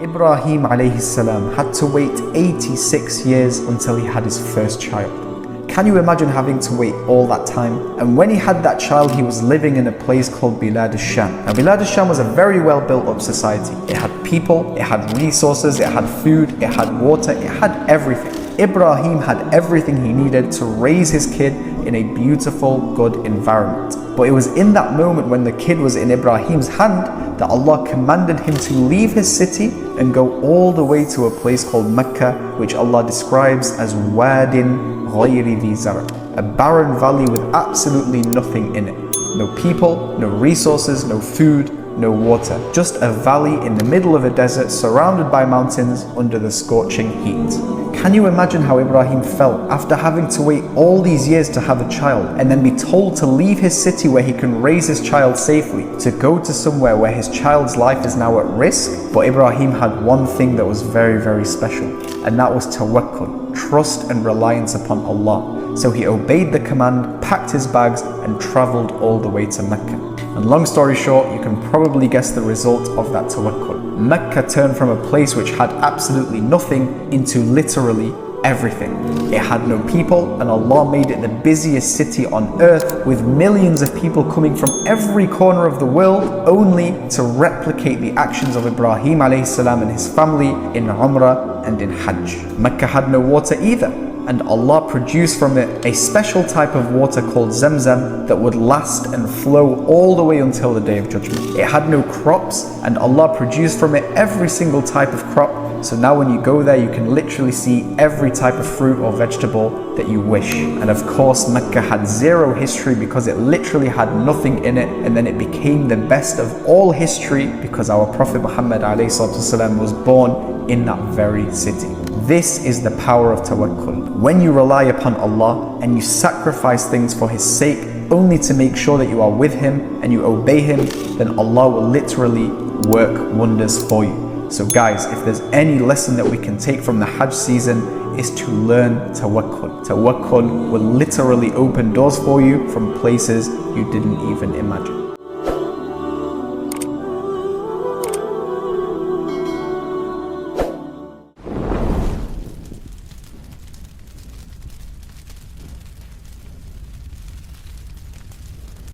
Ibrahim alayhi salam had to wait 86 years until he had his first child. Can you imagine having to wait all that time? And when he had that child, he was living in a place called Bilad al-Sham. Now, Bilad al-Sham was a very well built up society. It had people, it had resources, it had food, it had water, it had everything. Ibrahim had everything he needed to raise his kid in a beautiful, good environment. But it was in that moment when the kid was in Ibrahim's hand that Allah commanded him to leave his city and go all the way to a place called Makkah, which Allah describes as wadin ghayri dhi zar', a barren valley with absolutely nothing in it. No people, no resources, no food, no water. Just a valley in the middle of a desert surrounded by mountains under the scorching heat. Can you imagine how Ibrahim felt after having to wait all these years to have a child and then be told to leave his city where he can raise his child safely to go to somewhere where his child's life is now at risk? But Ibrahim had one thing that was very, very special, and that was tawakkul, trust and reliance upon Allah. So he obeyed the command, packed his bags and traveled all the way to Mecca. And long story short, you can probably guess the result of that tawakkul. Mecca turned from a place which had absolutely nothing into literally everything. It had no people, and Allah made it the busiest city on earth, with millions of people coming from every corner of the world only to replicate the actions of Ibrahim alayhi salam and his family in Umrah and in Hajj. Mecca had no water either, and Allah produced from it a special type of water called Zamzam that would last and flow all the way until the Day of Judgment. It had no crops, and Allah produced from it every single type of crop. So now when you go there, you can literally see every type of fruit or vegetable that you wish. And of course, Mecca had zero history because it literally had nothing in it, and then it became the best of all history because our Prophet Muhammad ﷺ was born in that very city. This is the power of tawakkul. When you rely upon Allah and you sacrifice things for His sake only to make sure that you are with Him and you obey Him, then Allah will literally work wonders for you. So guys, if there's any lesson that we can take from the Hajj season, is to learn tawakkul. Tawakkul will literally open doors for you from places you didn't even imagine.